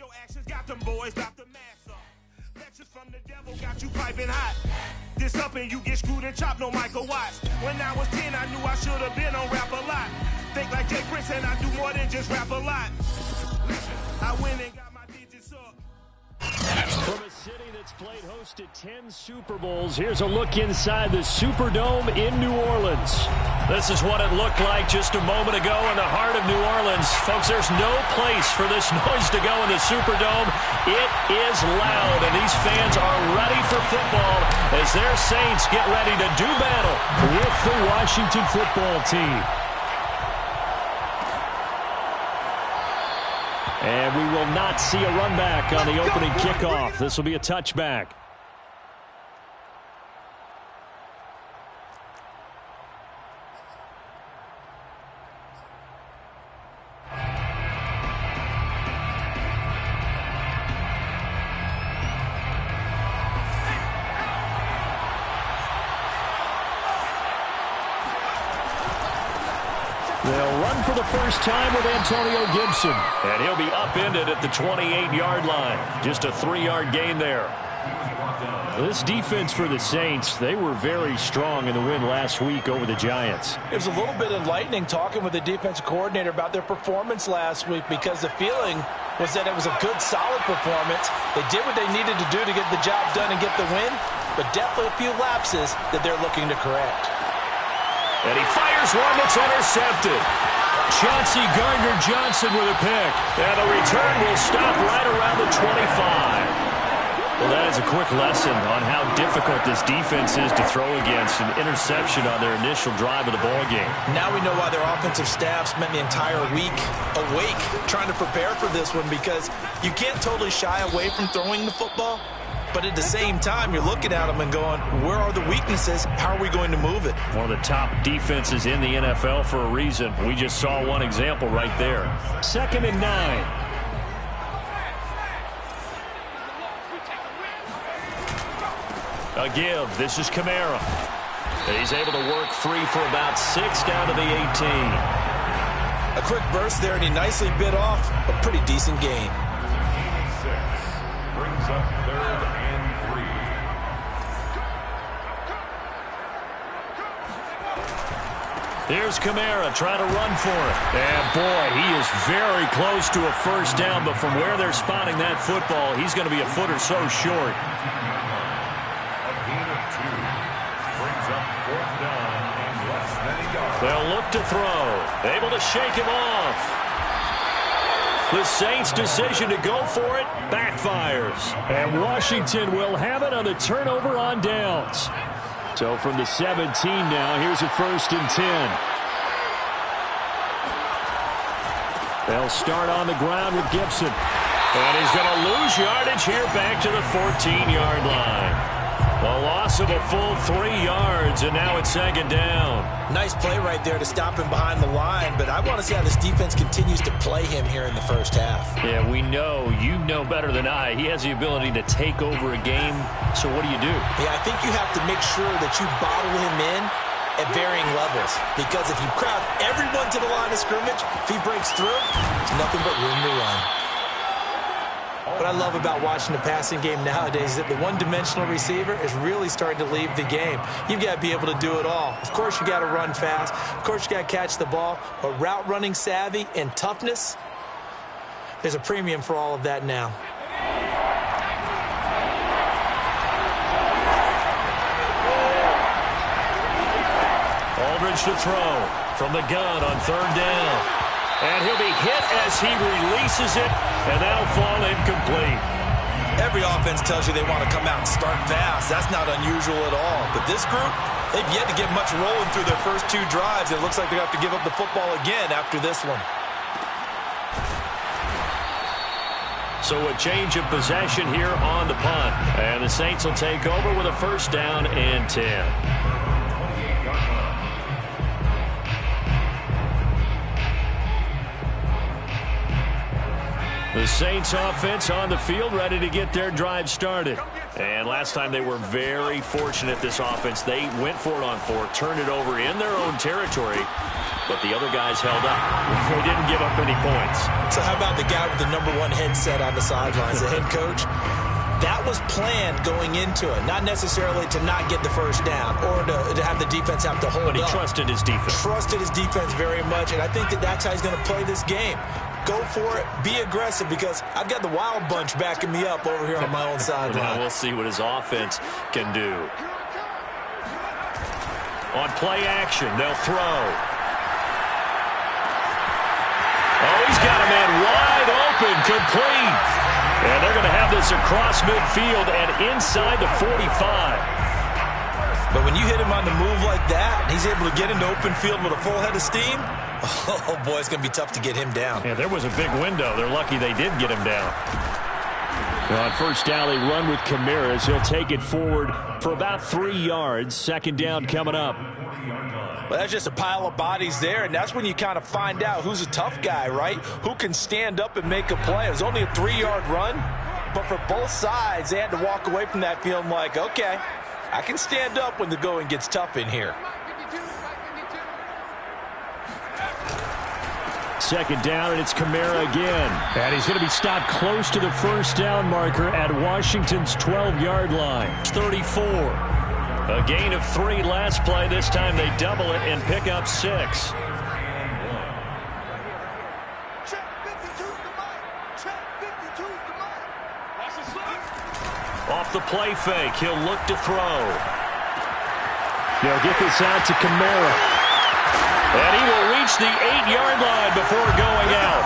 your actions got them boys about to mass up. Lectures from the devil got you piping hot. This up and you get screwed and chopped, no Michael Watts. When I was 10, I knew I should have been on rap a lot. Think like Jay Prince and I do more than just rap a lot. I went and got my digits up. From a city that's played host to 10 Super Bowls, here's a look inside the Superdome in New Orleans. This is what it looked like just a moment ago in the heart of New Orleans. Folks, there's no place for this noise to go in the Superdome. It is loud, and these fans are ready for football as their Saints get ready to do battle with the Washington football team. And we will not see a run back on the opening kickoff. This will be a touchback. They'll run for the first time with Antonio Gibson. And he'll be upended at the 28-yard line. Just a 3-yard gain there. This defense for the Saints, they were very strong in the win last week over the Giants. It was a little bit enlightening talking with the defensive coordinator about their performance last week, because the feeling was that it was a good, solid performance. They did what they needed to do to get the job done and get the win, but definitely a few lapses that they're looking to correct. And he fires one that's intercepted. Chauncey Gardner-Johnson with a pick. And the return will stop right around the 25. Well, that is a quick lesson on how difficult this defense is to throw against. An interception on their initial drive of the ballgame. Now we know why their offensive staff spent the entire week awake trying to prepare for this one, because you can't totally shy away from throwing the football. But at the same time, you're looking at them and going, where are the weaknesses? How are we going to move it? One of the top defenses in the NFL for a reason. We just saw one example right there. 2nd and 9. A give. This is Kamara. He's able to work free for about 6 down to the 18. A quick burst there, and he nicely bit off a pretty decent gain. Brings up 3rd and 3. Here's Kamara trying to run for it. And, boy, he is very close to a first down, but from where they're spotting that football, he's going to be a foot or so short. A gain of 2. Brings up 4th down and less than a yard. They'll look to throw. Able to shake him off. The Saints' decision to go for it backfires. And Washington will have it on the turnover on downs. So from the 17 now, here's a 1st and 10. They'll start on the ground with Gibson. And he's going to lose yardage here back to the 14-yard line. A loss of a full 3 yards, and now it's 2nd down. Nice play right there to stop him behind the line, but I want to see how this defense continues to play him here in the first half. Yeah, we know. You know better than I. He has the ability to take over a game, so what do you do? Yeah, I think you have to make sure that you bottle him in at varying levels, because if you crowd everyone to the line of scrimmage, if he breaks through, there's nothing but room to run. What I love about watching the passing game nowadays is that the one-dimensional receiver is really starting to leave the game. You've got to be able to do it all. Of course, you got to run fast. Of course, you got to catch the ball. But route running savvy and toughness, there's a premium for all of that now. Aldridge to throw from the gun on 3rd down. And he'll be hit as he releases it, and that'll fall incomplete. Every offense tells you they want to come out and start fast. That's not unusual at all. But this group, they've yet to get much rolling through their first 2 drives. It looks like they're going to have to give up the football again after this one. So a change of possession here on the punt. And the Saints will take over with a 1st down and 10. The Saints offense on the field, ready to get their drive started. And last time they were very fortunate, this offense. They went for it on 4, turned it over in their own territory, but the other guys held up. They didn't give up any points. So how about the guy with the #1 headset on the sidelines, the head coach? That was planned going into it, not necessarily to not get the first down or to have the defense have to hold up. But he trusted his defense. Trusted his defense very much, and I think that's how he's going to play this game. Go for it, be aggressive, because I've got the wild bunch backing me up over here on my own sideline. Now we'll see what his offense can do. On play action, they'll throw. Oh, he's got a man wide open, complete. And they're going to have this across midfield and inside the 45. But when you hit him on the move like that, and he's able to get into open field with a full head of steam, oh boy, it's going to be tough to get him down. Yeah, there was a big window. They're lucky they did get him down. Now on first down, they run with Kamara. He'll take it forward for about 3 yards. Second down coming up. Well, that's just a pile of bodies there, and that's when you kind of find out who's a tough guy, right? Who can stand up and make a play. It was only a 3-yard run, but for both sides, they had to walk away from that feeling like, okay, I can stand up when the going gets tough in here. Second down, and it's Kamara again. And he's going to be stopped close to the first down marker at Washington's 12-yard line. 34. A gain of 3 last play. This time they double it and pick up 6. Off the play fake, he'll look to throw. They'll get this out to Kamara. And he will reach the 8-yard line before going out.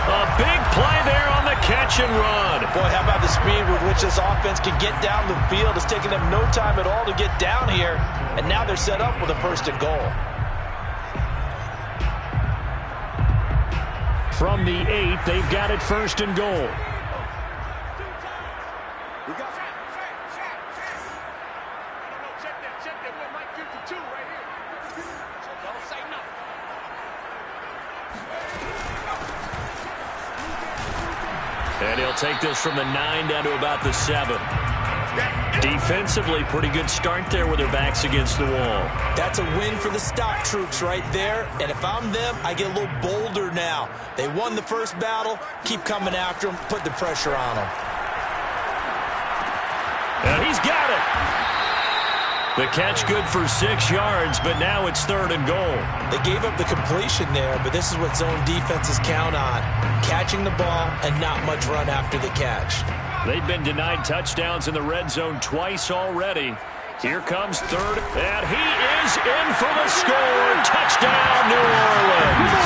A big play there on the catch and run. Boy, how about the speed with which this offense can get down the field? It's taken them no time at all to get down here. And now they're set up with a 1st and goal. From the 8, they've got it 1st and goal. And he'll take this from the 9 down to about the 7. Defensively, pretty good start there with their backs against the wall. That's a win for the stop troops right there. And if I'm them, I get a little bolder now. They won the first battle. Keep coming after them. Put the pressure on them. And he's got it. The catch good for 6 yards, but now it's 3rd and goal. They gave up the completion there, but this is what zone defenses count on. Catching the ball and not much run after the catch. They've been denied touchdowns in the red zone twice already. Here comes 3rd, and he is in for the score. Touchdown, New Orleans.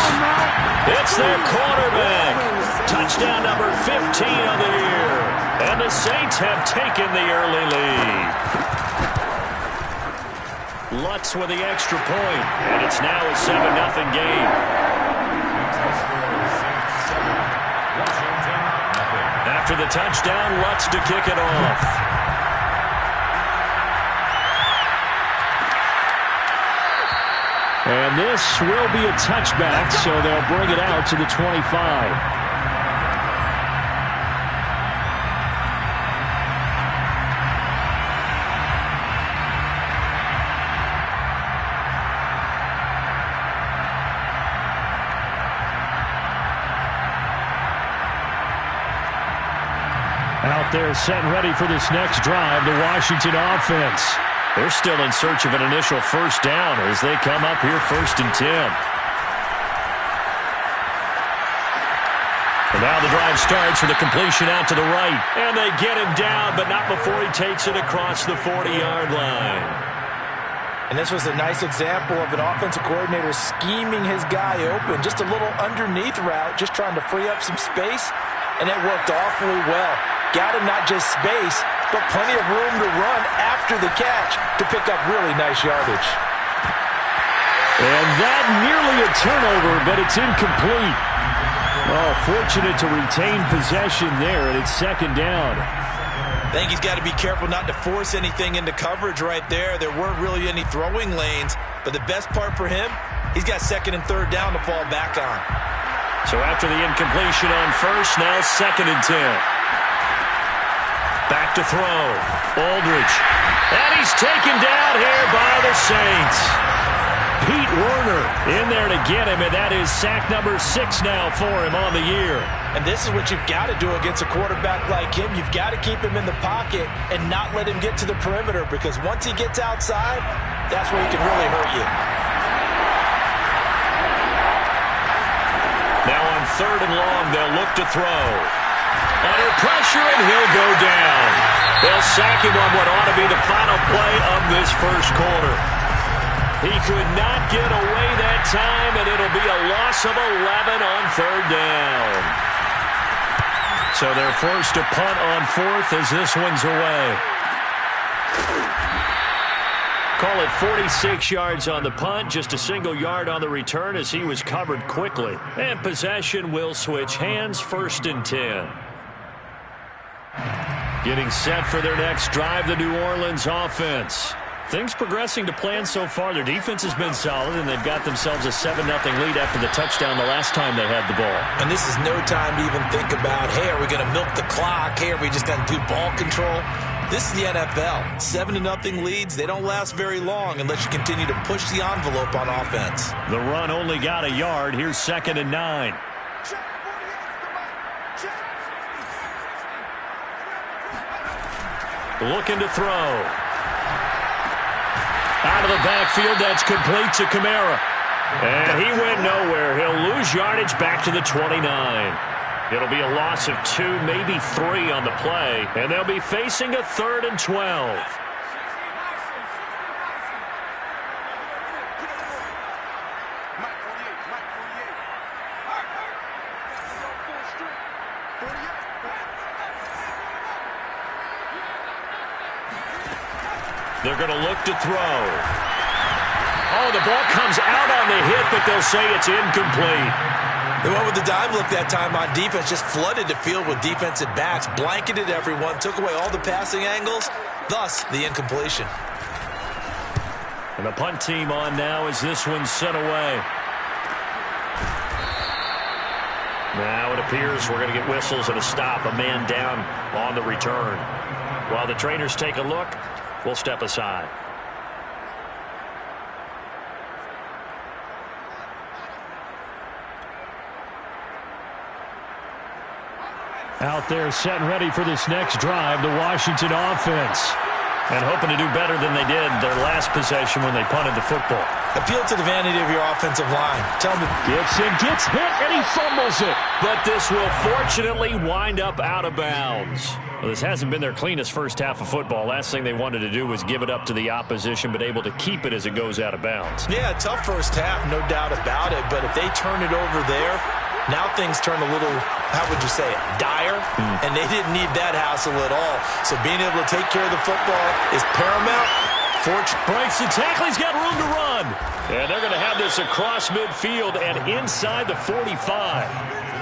It's their quarterback. Touchdown number 15 of the year. And the Saints have taken the early lead. Lutz with the extra point, and it's now a 7-0 game. After the touchdown, Lutz to kick it off. And this will be a touchback, so they'll bring it out to the 25. Out there set and ready for this next drive, the Washington offense. They're still in search of an initial first down as they come up here 1st and 10. And now the drive starts with a completion out to the right. And they get him down, but not before he takes it across the 40-yard line. And this was a nice example of an offensive coordinator scheming his guy open. Just a little underneath route, just trying to free up some space. And it worked awfully well. Got him not just space, but plenty of room to run after the catch to pick up really nice yardage. And that nearly a turnover, but it's incomplete. Oh, fortunate to retain possession there, and it's 2nd down. I think he's got to be careful not to force anything into coverage right there. There weren't really any throwing lanes, but the best part for him, he's got 2nd and 3rd down to fall back on. So after the incompletion on first, now 2nd and 10. Back to throw. Aldridge. And he's taken down here by the Saints. Pete Werner in there to get him, and that is sack number 6 now for him on the year. And this is what you've got to do against a quarterback like him. You've got to keep him in the pocket and not let him get to the perimeter, because once he gets outside, that's where he can really hurt you. Now on 3rd and long, they'll look to throw. Under pressure, and he'll go down. They'll sack him on what ought to be the final play of this first quarter. He could not get away that time, and it'll be a loss of 11 on 3rd down. So they're forced to punt on 4th as this one's away. Call it 46 yards on the punt, just a single yard on the return as he was covered quickly. And possession will switch hands, 1st and 10. Getting set for their next drive, the New Orleans offense. Things progressing to plan so far. Their defense has been solid, and they've got themselves a 7-0 lead after the touchdown the last time they had the ball. And this is no time to even think about, hey, are we going to milk the clock? Hey, are we just going to do ball control? This is the NFL. 7-0 leads, they don't last very long unless you continue to push the envelope on offense. The run only got a yard. Here's 2nd and 9. Looking to throw. Out of the backfield, that's complete to Kamara. And he went nowhere. He'll lose yardage back to the 29. It'll be a loss of 2, maybe 3 on the play. And they'll be facing a 3rd and 12. They're going to look to throw. Oh, the ball comes out on the hit, but they'll say it's incomplete. They went with the dime look that time on defense, just flooded the field with defensive backs, blanketed everyone, took away all the passing angles, thus the incompletion. And the punt team on now as this one's sent away. Now it appears we're going to get whistles and a stop, a man down on the return. While the trainers take a look, we'll step aside. Out there set and ready for this next drive, the Washington offense. And hoping to do better than they did their last possession when they punted the football. Appeal to the vanity of your offensive line. Tell me. Gibson gets hit and he fumbles it. But this will fortunately wind up out of bounds. Well, this hasn't been their cleanest first half of football. Last thing they wanted to do was give it up to the opposition, but able to keep it as it goes out of bounds. Yeah, tough first half, no doubt about it. But if they turn it over there, now things turn a little, how would you say it, dire? And they didn't need that hassle at all. So being able to take care of the football is paramount. Breaks the tackle. He's got room to run. And they're going to have this across midfield and inside the 45.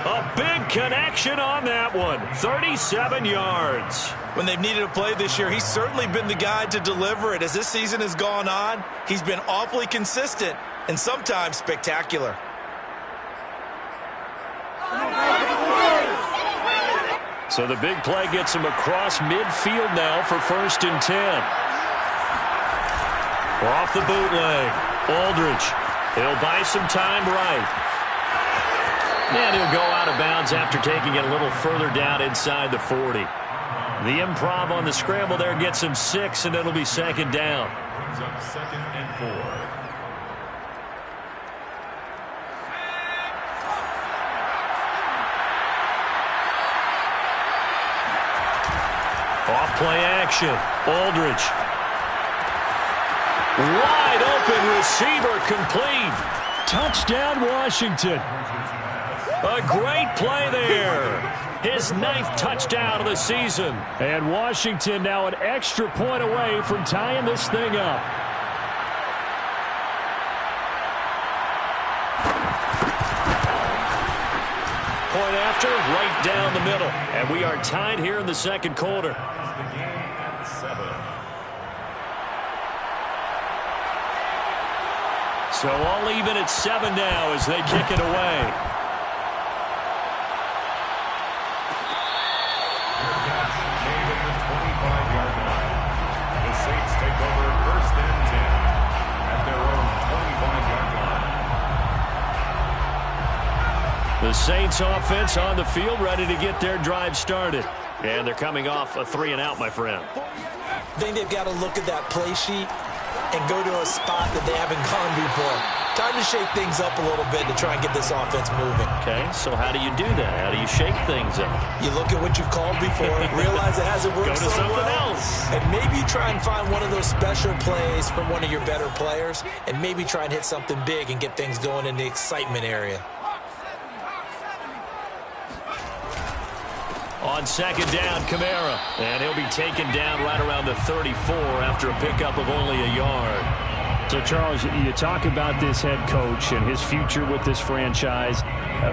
A big connection on that one. 37 yards. When they've needed a play this year, he's certainly been the guy to deliver it. As this season has gone on, he's been awfully consistent and sometimes spectacular. So the big play gets him across midfield now for 1st and 10. Off the bootleg. Aldridge. He'll buy some time right. And he'll go out of bounds after taking it a little further down inside the 40. The improv on the scramble there gets him 6, and it'll be 2nd down. Brings up 2nd and 4. Off play action. Aldridge. Wide open receiver complete. Touchdown Washington. A great play there. His 9th touchdown of the season. And Washington now an extra point away from tying this thing up. Point after, right down the middle. And we are tied here in the second quarter. So all even at 7 now as they kick it away. The Saints offense on the field, ready to get their drive started. And they're coming off a 3-and-out, my friend. I think they've got to look at that play sheet and go to a spot that they haven't gone before. Time to shake things up a little bit to try and get this offense moving. Okay, so how do you do that? How do you shake things up? You look at what you've called before, realize it hasn't worked Go to so something well, else. and maybe try and find one of those special plays from one of your better players, and maybe try and hit something big and get things going in the excitement area. On second down, Kamara. And he'll be taken down right around the 34 after a pickup of only a yard. So, Charles, you talk about this head coach and his future with this franchise.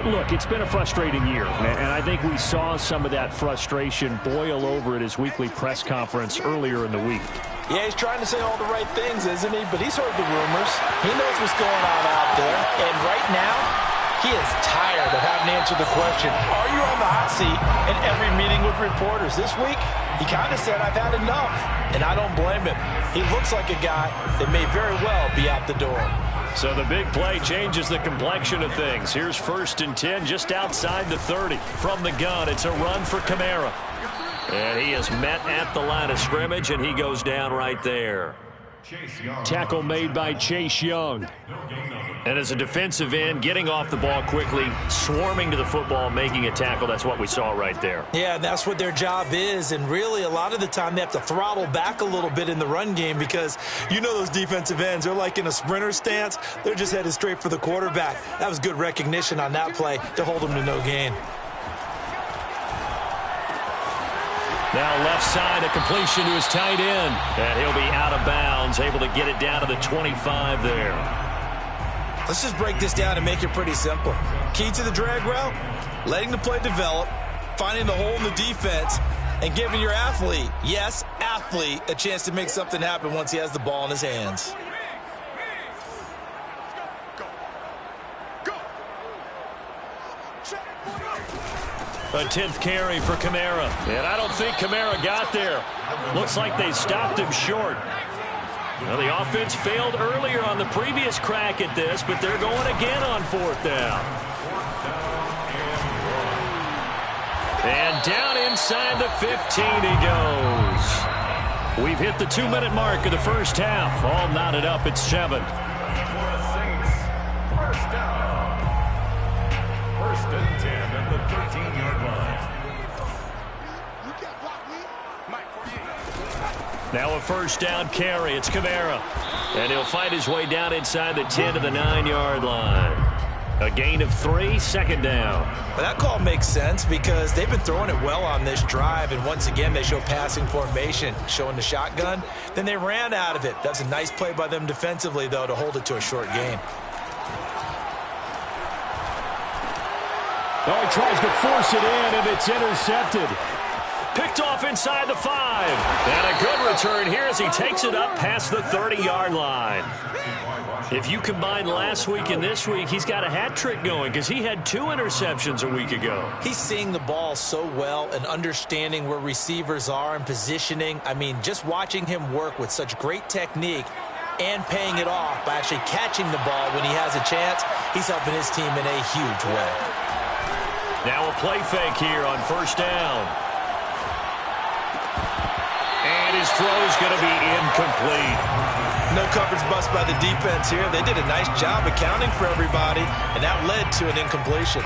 Look, it's been a frustrating year, and I think we saw some of that frustration boil over at his weekly press conference earlier in the week. Yeah, he's trying to say all the right things, isn't he? But he's heard the rumors. He knows what's going on out there. And right now, he is tired of having to answer the question, are you on the hot seat in every meeting with reporters? This week, he kind of said, I've had enough. And I don't blame him. He looks like a guy that may very well be out the door. So the big play changes the complexion of things. Here's 1st and 10 just outside the 30. From the gun, it's a run for Kamara. And he is met at the line of scrimmage, and he goes down right there. Tackle made by Chase Young. And as a defensive end, getting off the ball quickly, swarming to the football, making a tackle, that's what we saw right there. Yeah, that's what their job is, and really a lot of the time they have to throttle back a little bit in the run game because you know those defensive ends, they're like in a sprinter stance. They're just headed straight for the quarterback. That was good recognition on that play to hold them to no gain. Now left side, a completion to his tight end. And he'll be out of bounds, able to get it down to the 25 there. Let's just break this down and make it pretty simple. Key to the drag route, letting the play develop, finding the hole in the defense, and giving your athlete, yes, athlete, a chance to make something happen once he has the ball in his hands. A 10th carry for Kamara. And I don't think Kamara got there. Looks like they stopped him short. Well, the offense failed earlier on the previous crack at this, but they're going again on 4th down. And down inside the 15 he goes. We've hit the 2-minute mark of the first half. All knotted up at 7. First down. 1st and 10 at the 13-yard line. Now a 1st down carry. It's Kamara. And he'll fight his way down inside the 10 to the 9-yard line. A gain of 3, 2nd down. But that call makes sense because they've been throwing it well on this drive, and once again they show passing formation, showing the shotgun. Then they ran out of it. That's a nice play by them defensively, though, to hold it to a short gain. Oh, he tries to force it in, and it's intercepted. Picked off inside the 5. And a good return here as he takes it up past the 30-yard line. If you combine last week and this week, he's got a hat trick going because he had 2 interceptions a week ago. He's seeing the ball so well and understanding where receivers are and positioning. I mean, just watching him work with such great technique and paying it off by actually catching the ball when he has a chance, he's helping his team in a huge way. Now a play fake here on 1st down. And his throw's going to be incomplete. No coverage bust by the defense here. They did a nice job accounting for everybody, and that led to an incompletion.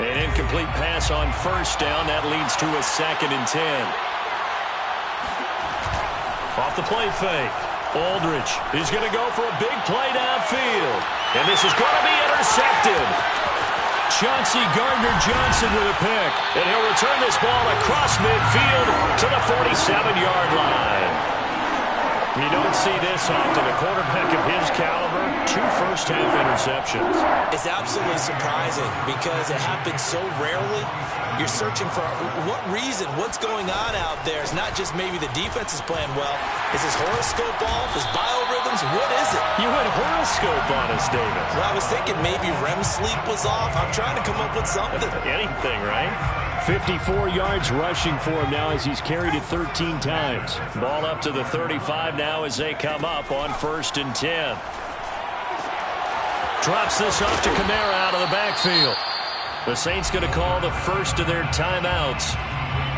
An incomplete pass on 1st down. That leads to a 2nd and 10. Off the play fake. Aldridge is going to go for a big play downfield. And this is going to be intercepted. Chauncey Gardner-Johnson with a pick. And he'll return this ball across midfield to the 47-yard line. You don't see this often. A quarterback of his caliber, 2 first-half interceptions. It's absolutely surprising because it happens so rarely. You're searching for what reason, what's going on out there. It's not just maybe the defense is playing well. Is his horoscope off? His biorhythms? What is it? You had horoscope on us, David. Well, I was thinking maybe REM sleep was off. I'm trying to come up with something. Anything, right? 54 yards rushing for him now as he's carried it 13 times. Ball up to the 35 now as they come up on 1st and 10. Drops this off to Kamara out of the backfield. The Saints going to call the first of their timeouts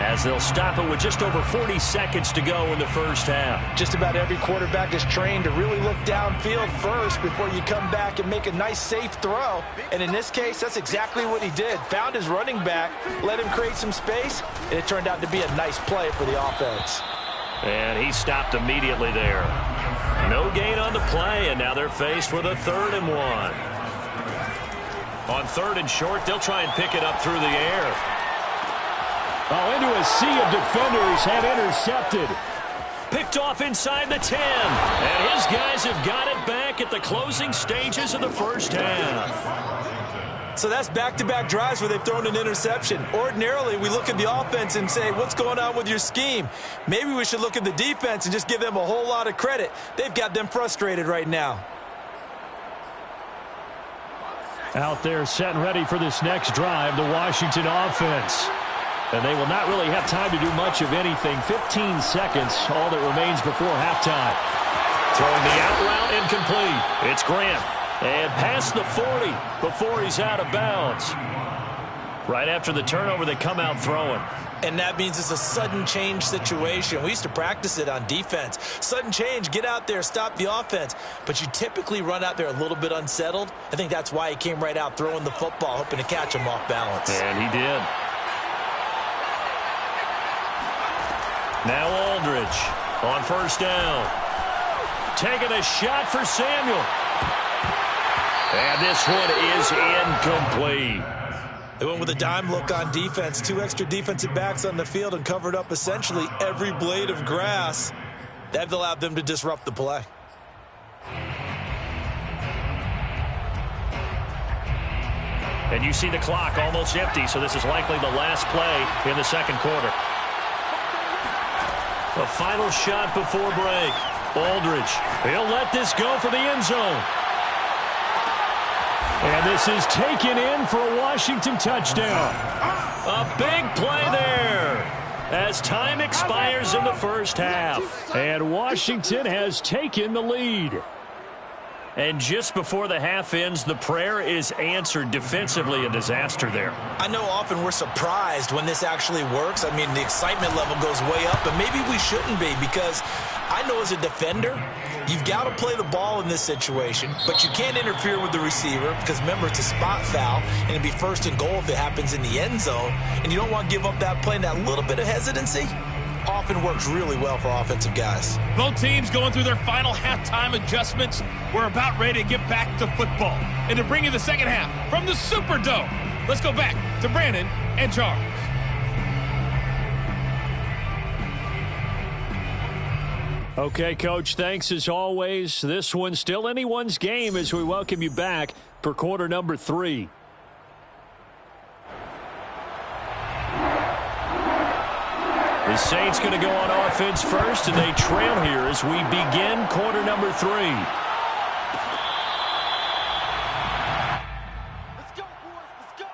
as they'll stop it with just over 40 seconds to go in the first half. Just about every quarterback is trained to really look downfield first before you come back and make a nice, safe throw. And in this case, that's exactly what he did. Found his running back, let him create some space, and it turned out to be a nice play for the offense. And he stopped immediately there. No gain on the play, and now they're faced with a 3rd and 1. On 3rd and short, they'll try and pick it up through the air. Oh, into a sea of defenders, and intercepted. Picked off inside the 10. And his guys have got it back at the closing stages of the first half. So that's back-to-back drives where they've thrown an interception. Ordinarily, we look at the offense and say, what's going on with your scheme? Maybe we should look at the defense and just give them a whole lot of credit. They've got them frustrated right now. Out there set and ready for this next drive, the Washington offense. And they will not really have time to do much of anything. 15 seconds, all that remains before halftime. Throwing the out route incomplete. It's Grant. And past the 40 before he's out of bounds. Right after the turnover, they come out throwing. And that means it's a sudden change situation. We used to practice it on defense. Sudden change, get out there, stop the offense. But you typically run out there a little bit unsettled. I think that's why he came right out throwing the football, hoping to catch him off balance. And he did. Now Aldridge on 1st down. Taking a shot for Samuel. And this one is incomplete. They went with a dime look on defense. 2 extra defensive backs on the field and covered up essentially every blade of grass. That allowed them to disrupt the play. And you see the clock almost empty, so this is likely the last play in the second quarter. A final shot before break. Aldridge, he'll let this go for the end zone. And this is taken in for a Washington touchdown. A big play there as time expires in the first half. And Washington has taken the lead. And just before the half ends, the prayer is answered. Defensively, a disaster there. I know often we're surprised when this actually works. I mean, the excitement level goes way up, and maybe we shouldn't be, because I know as a defender, you've got to play the ball in this situation, but you can't interfere with the receiver because, remember, it's a spot foul, and it'd be 1st and goal if it happens in the end zone, and you don't want to give up that play and that little bit of hesitancy. Often works really well for offensive guys. Both teams going through their final halftime adjustments. We're about ready to get back to football. And to bring you the second half from the Superdome, let's go back to Brandon and Charles. Okay, Coach, thanks as always. This one's still anyone's game as we welcome you back for quarter number 3. The Saints going to go on offense first, and they trail here as we begin quarter number 3. Let's go, boys. Let's go.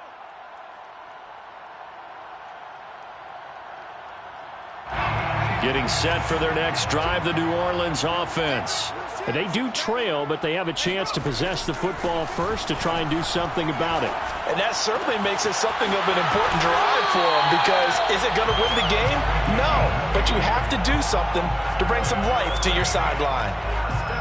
Getting set for their next drive, the New Orleans offense. They do trail, but they have a chance to possess the football first to try and do something about it. And that certainly makes it something of an important drive for them, because is it going to win the game? No, but you have to do something to bring some life to your sideline.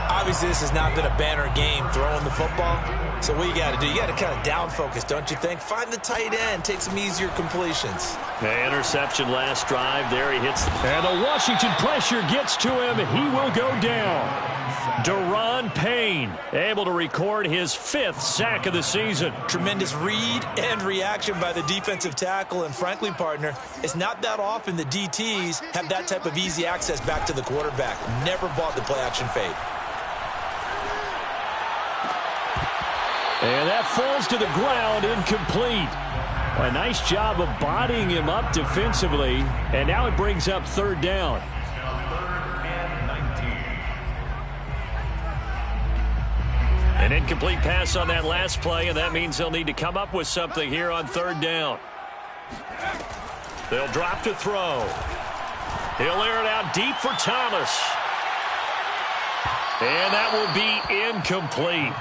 Obviously, this has not been a banner game throwing the football. So what you got to do, you got to kind of down focus, don't you think? Find the tight end, take some easier completions. The interception last drive. There he hits. And the Washington pressure gets to him. He will go down. Deron Payne able to record his 5th sack of the season. Tremendous read and reaction by the defensive tackle. And frankly, partner, it's not that often the DTs have that type of easy access back to the quarterback. Never bought the play-action fade. And that falls to the ground, incomplete. A nice job of bodying him up defensively. And now it brings up 3rd down. An incomplete pass on that last play, and that means they'll need to come up with something here on 3rd down. They'll drop to throw. He'll air it out deep for Thomas. And that will be incomplete.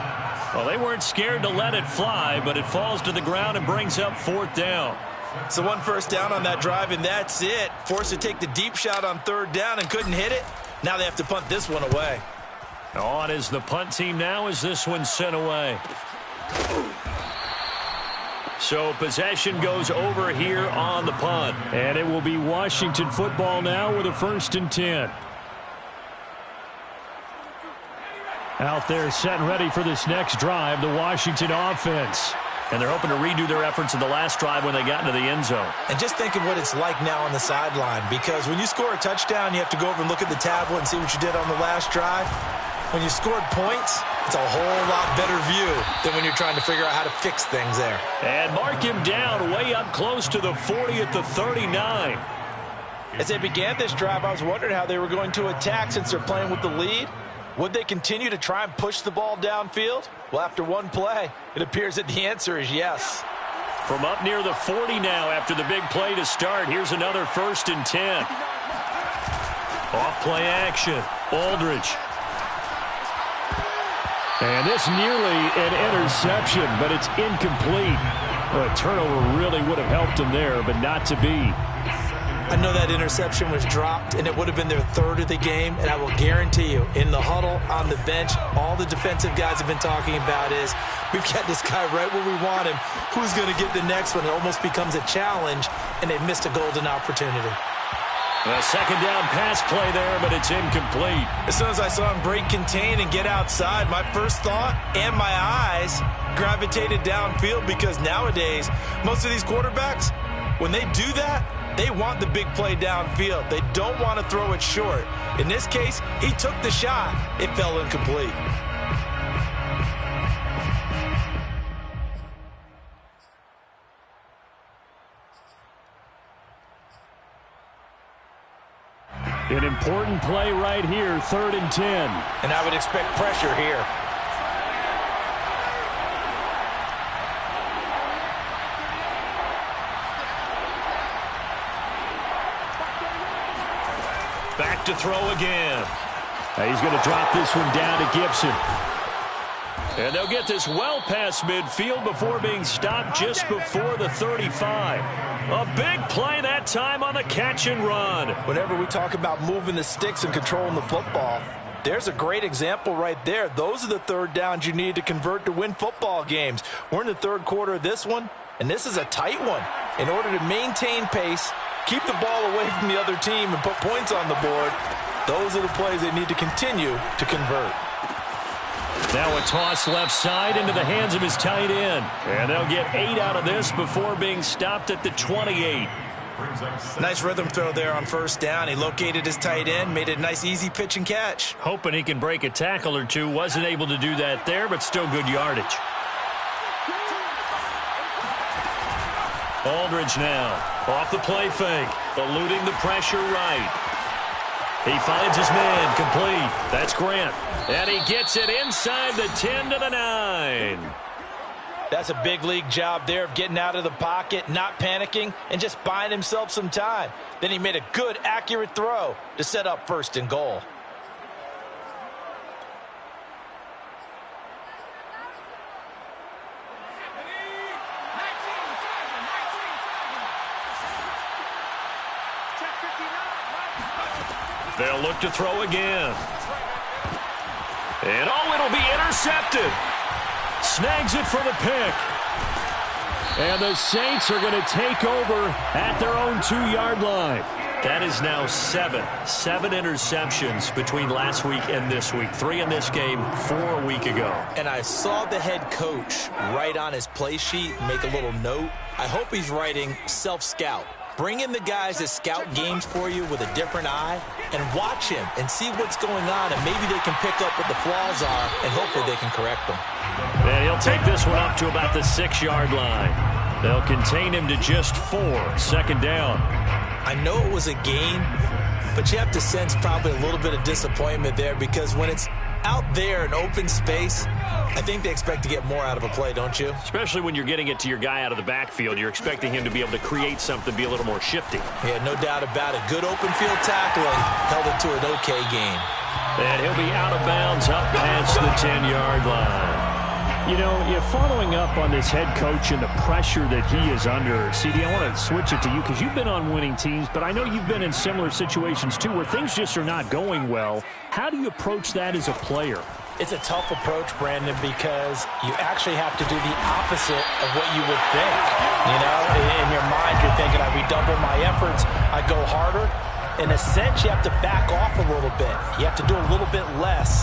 Well, they weren't scared to let it fly, but it falls to the ground and brings up 4th down. So 1 first down on that drive, and that's it. Forced to take the deep shot on 3rd down and couldn't hit it. Now they have to punt this one away. On is the punt team now as this one's sent away. So possession goes over here on the punt. And it will be Washington football now with a 1st and 10. Out there set and ready for this next drive, the Washington offense. And they're hoping to redo their efforts in the last drive when they got into the end zone. And just think of what it's like now on the sideline, because when you score a touchdown, you have to go over and look at the tablet and see what you did on the last drive. When you scored points, it's a whole lot better view than when you're trying to figure out how to fix things there. And mark him down way up close to the 40 at the 39. As they began this drive, I was wondering how they were going to attack since they're playing with the lead. Would they continue to try and push the ball downfield? Well, after one play, it appears that the answer is yes. From up near the 40 now after the big play to start, here's another 1st and 10. Off play action. Aldridge. And this nearly an interception, but it's incomplete. A turnover really would have helped him there, but not to be. I know that interception was dropped, and it would have been their 3rd of the game, and I will guarantee you, in the huddle, on the bench, all the defensive guys have been talking about is, we've got this guy right where we want him. Who's going to get the next one? It almost becomes a challenge, and they've missed a golden opportunity. A 2nd down pass play there, but it's incomplete. As soon as I saw him break contain and get outside, my first thought and my eyes gravitated downfield, because nowadays, most of these quarterbacks, when they do that, they want the big play downfield. They don't want to throw it short. In this case, he took the shot. It fell incomplete. An important play right here, 3rd and 10. And I would expect pressure here. Back to throw again. He's going to drop this one down to Gibson. And they'll get this well past midfield before being stopped just before the 35. A big play that time on the catch and run. Whenever we talk about moving the sticks and controlling the football, there's a great example right there. Those are the 3rd downs you need to convert to win football games. We're in the 3rd quarter of this one, and this is a tight one. In order to maintain pace, keep the ball away from the other team, and put points on the board, those are the plays they need to continue to convert. Now a toss left side into the hands of his tight end. And they'll get 8 out of this before being stopped at the 28. Nice rhythm throw there on 1st down. He located his tight end, made it a nice easy pitch and catch. Hoping he can break a tackle or two. Wasn't able to do that there, but still good yardage. Aldridge now off the play fake, eluding the pressure right. He finds his man, complete. That's Grant. And he gets it inside the 10 to the 9. That's a big league job there of getting out of the pocket, not panicking, and just buying himself some time. Then he made a good, accurate throw to set up 1st and goal. They'll look to throw again. And it'll be intercepted. Snags it for the pick. And the Saints are going to take over at their own 2-yard line. That is now 7 interceptions between last week and this week. 3 in this game, 4 a week ago. And I saw the head coach write on his play sheet, make a little note. I hope he's writing self-scout. Bring in the guys that scout games for you with a different eye and watch him and see what's going on, and maybe they can pick up what the flaws are, and hopefully they can correct them. And he'll take this one up to about the 6-yard line. They'll contain him to just 4. 2nd down. I know it was a gain, but you have to sense probably a little bit of disappointment there, because when it's out there in open space, I think they expect to get more out of a play, don't you? Especially when you're getting it to your guy out of the backfield. You're expecting him to be able to create something, be a little more shifty. Yeah, no doubt about it. Good open field tackling. Held it to an okay game. And he'll be out of bounds up past the 10-yard line. You know, following up on this head coach and the pressure that he is under, CD, I want to switch it to you because you've been on winning teams, but I know you've been in similar situations too where things just are not going well. How do you approach that as a player? It's a tough approach, Brandon, because you actually have to do the opposite of what you would think. You know, in your mind, you're thinking, I redouble my efforts, I go harder. In a sense, you have to back off a little bit. You have to do a little bit less.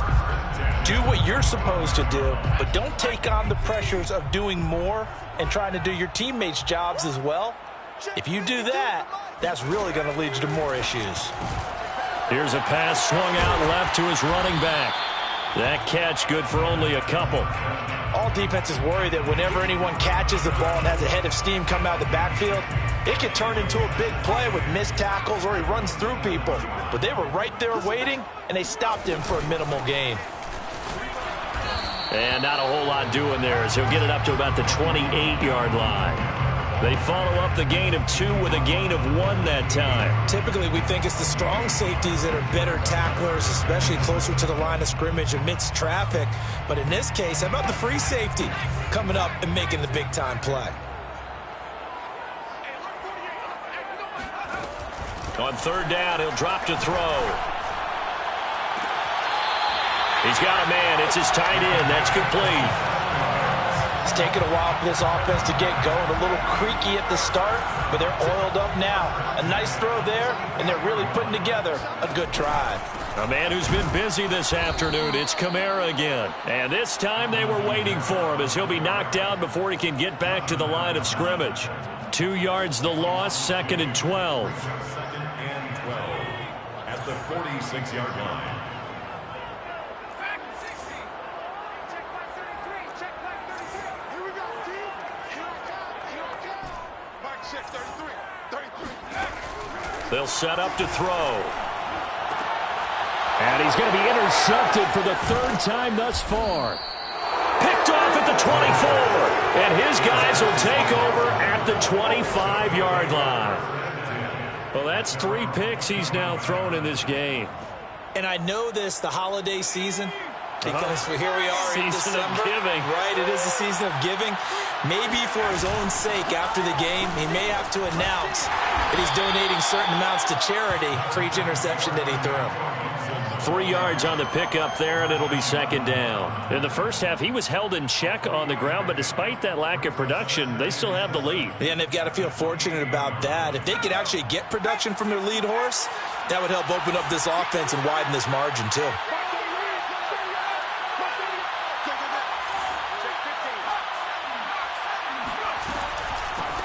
Do what you're supposed to do, but don't take on the pressures of doing more and trying to do your teammates' jobs as well. If you do that, that's really going to lead you to more issues. Here's a pass swung out left to his running back. That catch good for only a couple. All defenses worry that whenever anyone catches the ball and has a head of steam come out of the backfield, it can turn into a big play with missed tackles or he runs through people. But they were right there waiting, and they stopped him for a minimal gain. And not a whole lot doing there as he'll get it up to about the 28-yard line. They follow up the gain of 2 with a gain of 1 that time. Typically, we think it's the strong safeties that are better tacklers, especially closer to the line of scrimmage amidst traffic. But in this case, how about the free safety coming up and making the big-time play? On third down, he'll drop to throw. He's got a man. It's his tight end. That's complete. It's taken a while for this offense to get going. A little creaky at the start, but they're oiled up now. A nice throw there, and they're really putting together a good drive. A man who's been busy this afternoon. It's Kamara again. And this time they were waiting for him as he'll be knocked down before he can get back to the line of scrimmage. 2 yards the loss, 2nd and 12. 2nd and 12 at the 46-yard line. They'll set up to throw. And he's going to be intercepted for the 3rd time thus far. Picked off at the 24. And his guys will take over at the 25-yard line. Well, that's 3 picks he's now thrown in this game. And I know this, the holiday season, because here we are in Season December. of giving. Right, it is the season of giving. Maybe for his own sake after the game, he may have to announce that he's donating certain amounts to charity for each interception that he threw. 3 yards on the pickup there, and it'll be 2nd down. In the first half, he was held in check on the ground, but despite that lack of production, they still have the lead. Yeah, and they've got to feel fortunate about that. If they could actually get production from their lead horse, that would help open up this offense and widen this margin too.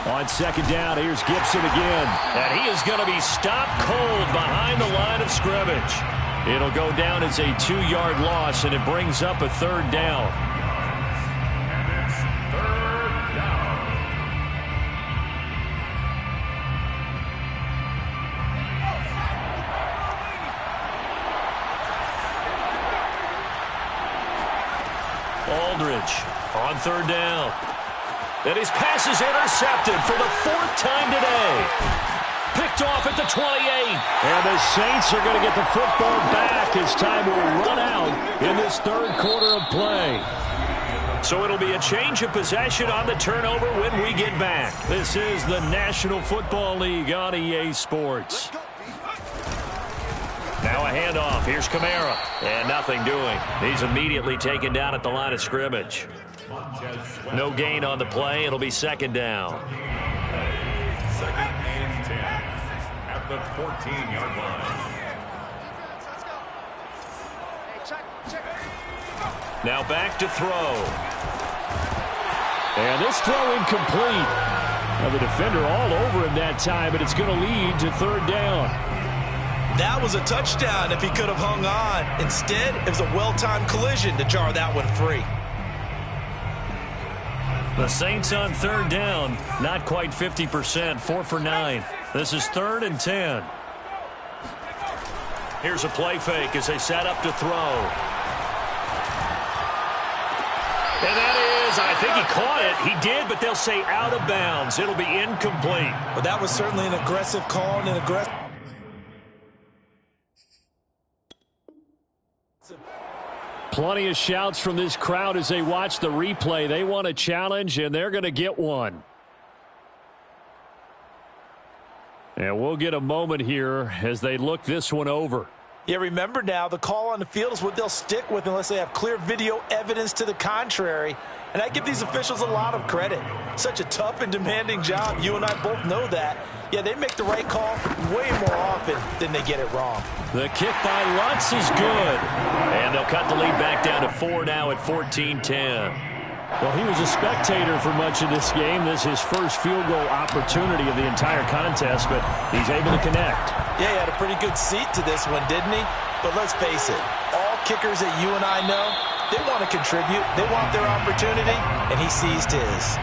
On 2nd down, here's Gibson again. And he is going to be stopped cold behind the line of scrimmage. It'll go down as a 2-yard loss, and it brings up a 3rd down. And it's 3rd down. Aldridge on 3rd down. And his pass is intercepted for the 4th time today. Picked off at the 28. And the Saints are going to get the football back as time will run out in this 3rd quarter of play. So it'll be a change of possession on the turnover when we get back. This is the National Football League on EA Sports. Now a handoff. Here's Kamara. And nothing doing. He's immediately taken down at the line of scrimmage. No gain on the play. It'll be 2nd down. 2nd and 10 at the 14-yard line. Now back to throw. And this throw incomplete. Now the defender all over him that time, but it's going to lead to 3rd down. That was a touchdown if he could have hung on. Instead, it was a well-timed collision to jar that one free. The Saints on 3rd down, not quite 50%, 4 for 9. This is 3rd and 10. Here's a play fake as they set up to throw. And that is, I think he caught it. He did, but they'll say out of bounds. It'll be incomplete. But that was certainly an aggressive call and an aggressive. Plenty of shouts from this crowd as they watch the replay. They want a challenge, and they're going to get one. And we'll get a moment here as they look this one over. Yeah, remember now, the call on the field is what they'll stick with unless they have clear video evidence to the contrary. And I give these officials a lot of credit. Such a tough and demanding job. You and I both know that. Yeah, they make the right call way more often than they get it wrong. The kick by Lutz is good. And they'll cut the lead back down to 4 now at 14-10. Well, he was a spectator for much of this game. This is his first field goal opportunity of the entire contest, but he's able to connect. Yeah, he had a pretty good seat to this one, didn't he? But let's face it, all kickers that you and I know, they want to contribute. They want their opportunity, and he seized his.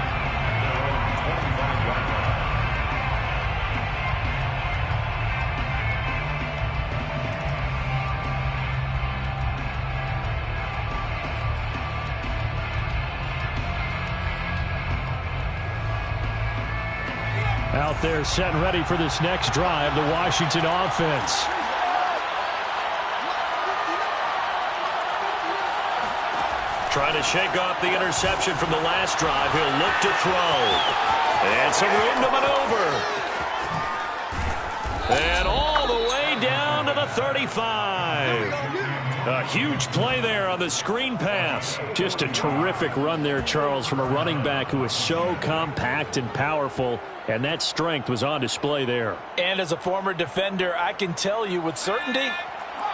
Out there set and ready for this next drive, the Washington offense. Trying to shake off the interception from the last drive. He'll look to throw. And some room to maneuver. And all the way down to the 35. A huge play there on the screen pass. Just a terrific run there, Charles, from a running back who is so compact and powerful, and that strength was on display there. And as a former defender, I can tell you with certainty,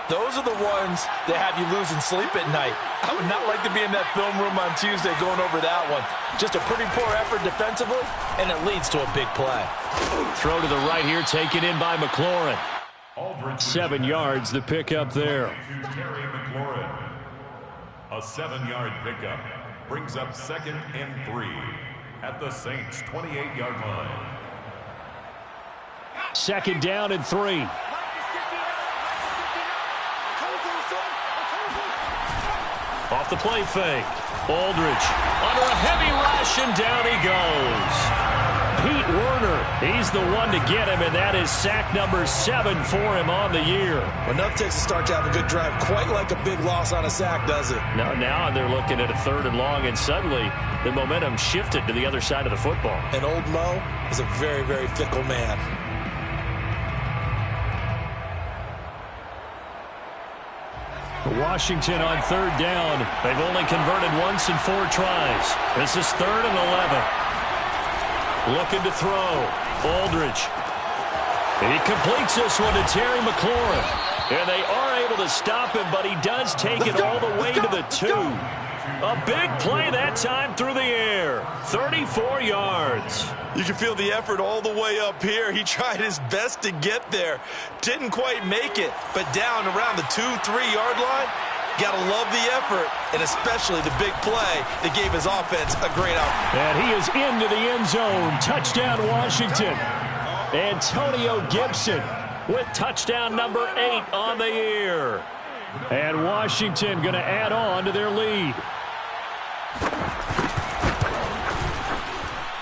those are the ones that have you losing sleep at night. I would not like to be in that film room on Tuesday going over that one. Just a pretty poor effort defensively, and it leads to a big play. Throw to the right here, taken in by McLaurin. 7 yards, the pickup there. Terry McLaurin. A 7-yard pickup brings up 2nd and 3 at the Saints' 28-yard line. 2nd down and 3. Off the play fake. Aldridge under a heavy rush, and down he goes. Pete Werner, he's the one to get him, and that is sack number 7 for him on the year. Enough takes to start to have a good drive, quite like a big loss on a sack, does it? Now they're looking at a 3rd and long, and suddenly the momentum shifted to the other side of the football. And old Mo is a very, very fickle man. Washington on 3rd down. They've only converted once in 4 tries. This is 3rd and 11. Looking to throw. Aldridge. And he completes this one to Terry McLaurin. And they are able to stop him, but he does take it all the way to the 2. A big play that time through the air. 34 yards. You can feel the effort all the way up here. He tried his best to get there. Didn't quite make it, but down around the 2-3 yard line. Gotta love the effort, and especially the big play that gave his offense a great opportunity. And he is into the end zone. Touchdown, Washington. Antonio Gibson with touchdown number 8 on the year. And Washington going to add on to their lead.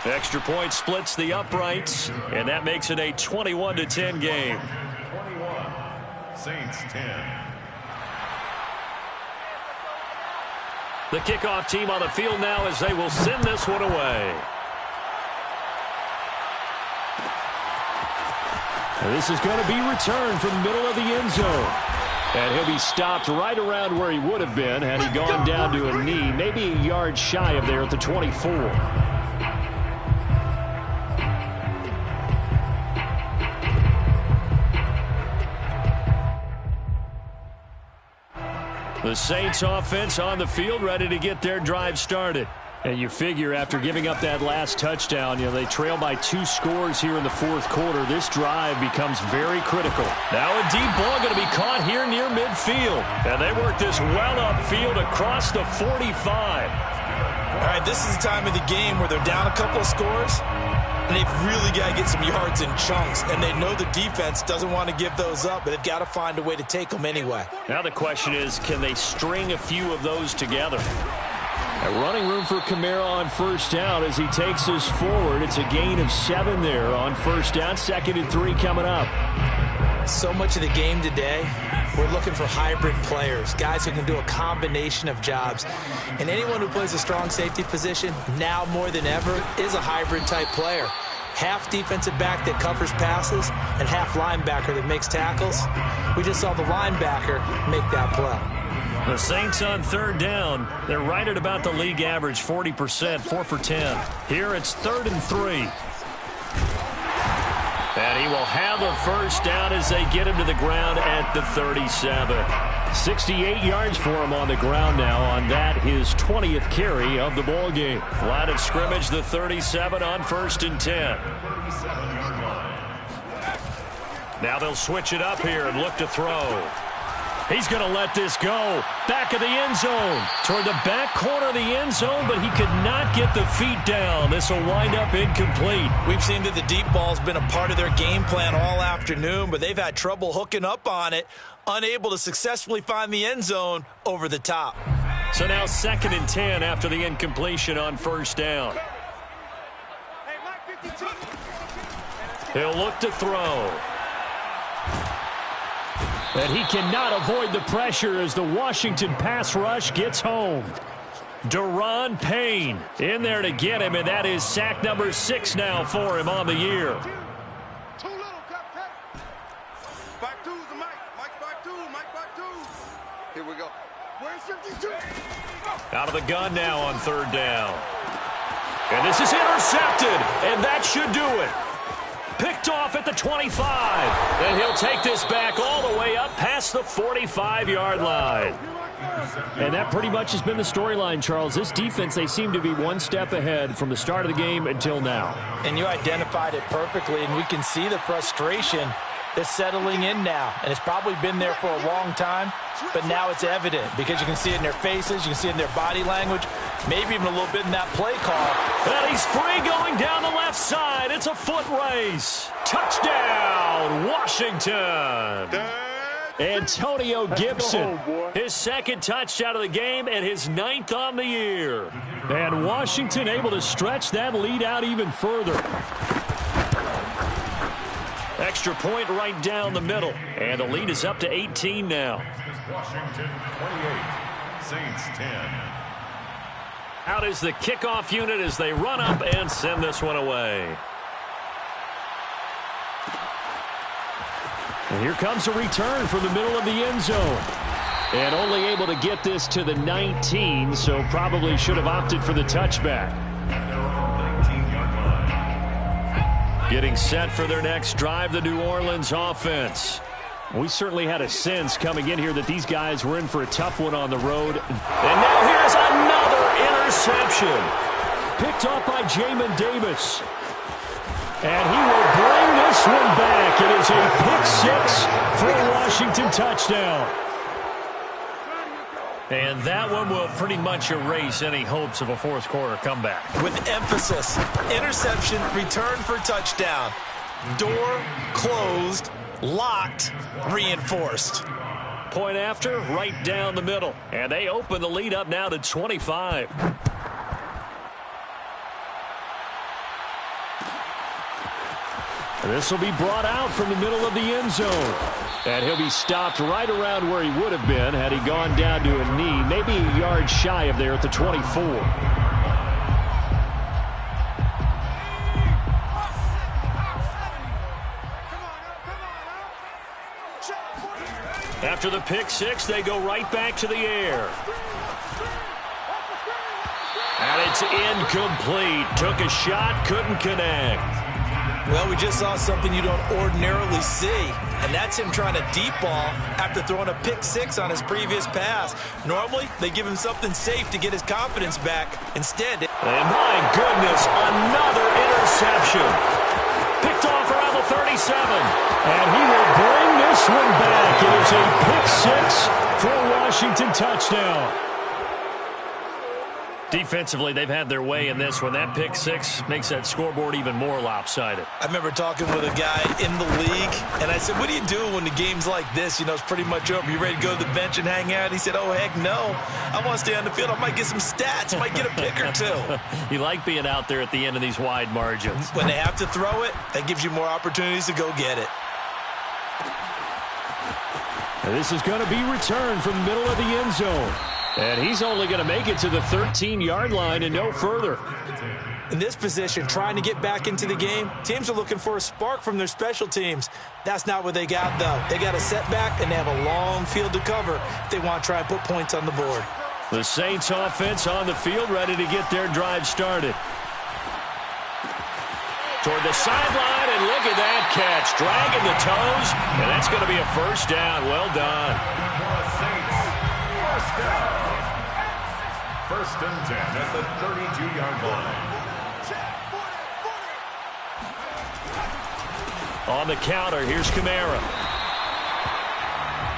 Extra point splits the uprights, and that makes it a 21-10 game. 21, Saints 10. The kickoff team on the field now as they will send this one away. And this is going to be returned from the middle of the end zone. And he'll be stopped right around where he would have been had he gone down to a knee, maybe a yard shy of there at the 24. The Saints offense on the field, ready to get their drive started. And you figure after giving up that last touchdown, they trail by 2 scores here in the 4th quarter. This drive becomes very critical. Now a deep ball going to be caught here near midfield. And they work this well upfield across the 45. All right, this is the time of the game where they're down a couple of scores, and they've really got to get some yards in chunks, and they know the defense doesn't want to give those up, but they've got to find a way to take them anyway. Now the question is, can they string a few of those together? Running room for Kamara on first down as he takes us forward. It's a gain of 7 there on first down. 2nd and 3 coming up. So much of the game today, we're looking for hybrid players, guys who can do a combination of jobs. And anyone who plays a strong safety position, now more than ever, is a hybrid type player. Half defensive back that covers passes and half linebacker that makes tackles. We just saw the linebacker make that play. The Saints on 3rd down. They're right at about the league average, 40%, 4 for 10. Here it's 3rd and 3. And he will have a first down as they get him to the ground at the 37. 68 yards for him on the ground now on that, his 20th carry of the ball game. Line of scrimmage, the 37 on 1st and 10. Now they'll switch it up here and look to throw. He's going to let this go. Back of the end zone. Toward the back corner of the end zone, but he could not get the feet down. This will wind up incomplete. We've seen that the deep ball's been a part of their game plan all afternoon, but they've had trouble hooking up on it, unable to successfully find the end zone over the top. So now 2nd and 10 after the incompletion on first down. He'll look to throw. And he cannot avoid the pressure as the Washington pass rush gets home. Deron Payne in there to get him, and that is sack number 6 now for him on the year. Too little, Captain. Back two, the Mike back two, Mike back two. Here we go. Where's 52? Out of the gun now on 3rd down. And this is intercepted, and that should do it. Picked off at the 25. And he'll take this back all the way up past the 45-yard line. And that pretty much has been the storyline, Charles. This defense, they seem to be one step ahead from the start of the game until now. And you identified it perfectly, and we can see the frustration that's settling in now. And it's probably been there for a long time, but now it's evident because you can see it in their faces, you can see it in their body language, maybe even a little bit in that play call. And he's free going down the left side. It's a foot race. Touchdown, Washington. Antonio Gibson, his 2nd touchdown of the game and his 9th on the year. And Washington able to stretch that lead out even further. Extra point right down the middle. And the lead is up to 18 now. Washington 28, Saints 10. Out is the kickoff unit as they run up and send this one away. And here comes a return from the middle of the end zone. And only able to get this to the 19, so probably should have opted for the touchback. Getting set for their next drive, the New Orleans offense. We certainly had a sense coming in here that these guys were in for a tough one on the road. And now here's another interception. Picked off by Jamin Davis. And he will bring this one back. It is a pick 6 for a Washington touchdown. And that one will pretty much erase any hopes of a 4th quarter comeback. With emphasis, interception, return for touchdown. Door closed, locked, reinforced. Point after, right down the middle. And they open the lead up now to 25. And this will be brought out from the middle of the end zone. And he'll be stopped right around where he would have been had he gone down to a knee, maybe a yard shy of there at the 24. After the pick 6, they go right back to the air. And it's incomplete. Took a shot, couldn't connect. Well, we just saw something you don't ordinarily see, and that's him trying to deep ball after throwing a pick 6 on his previous pass. Normally, they give him something safe to get his confidence back. Instead, and my goodness, another interception. Picked off around the 37. And he will bring this one back. It is a pick 6 for a Washington touchdown. Defensively, they've had their way in this one. That pick six makes that scoreboard even more lopsided. I remember talking with a guy in the league, and I said, what do you do when the game's like this? You know, it's pretty much over. You ready to go to the bench and hang out? He said, oh, heck no. I want to stay on the field. I might get some stats. I might get a pick or two. You like being out there at the end of these wide margins. When they have to throw it, that gives you more opportunities to go get it. And this is going to be returned from the middle of the end zone. And he's only going to make it to the 13-yard line and no further. In this position, trying to get back into the game, teams are looking for a spark from their special teams. That's not what they got, though. They got a setback, and they have a long field to cover if they want to try and put points on the board. The Saints offense on the field, ready to get their drive started. Toward the sideline, and look at that catch. Dragging the toes, and that's going to be a first down. Well done. First down. First and 10 at the 32-yard line. On the counter, here's Kamara.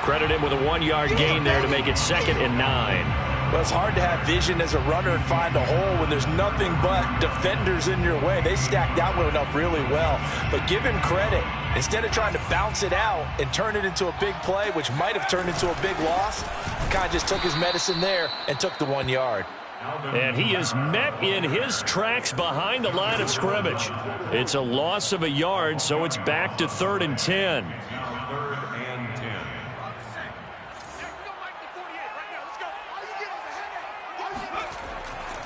Credit him with a 1-yard gain there to make it 2nd and 9. Well, it's hard to have vision as a runner and find a hole when there's nothing but defenders in your way. They stacked that one up really well. But give him credit. Instead of trying to bounce it out and turn it into a big play, which might have turned into a big loss, he kind of just took his medicine there and took the 1 yard. And he is met in his tracks behind the line of scrimmage. It's a loss of a yard, so it's back to 3rd and 10.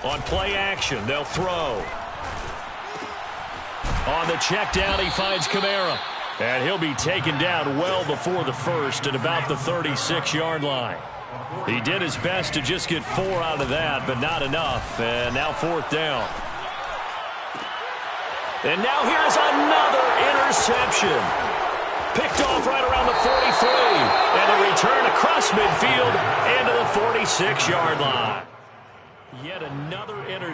On play action, they'll throw. On the check down, he finds Kamara. And he'll be taken down well before the first at about the 36-yard line. He did his best to just get 4 out of that, but not enough. And now 4th down. And now here's another interception. Picked off right around the 43. And a return across midfield and to the 46-yard line. Yet another interception.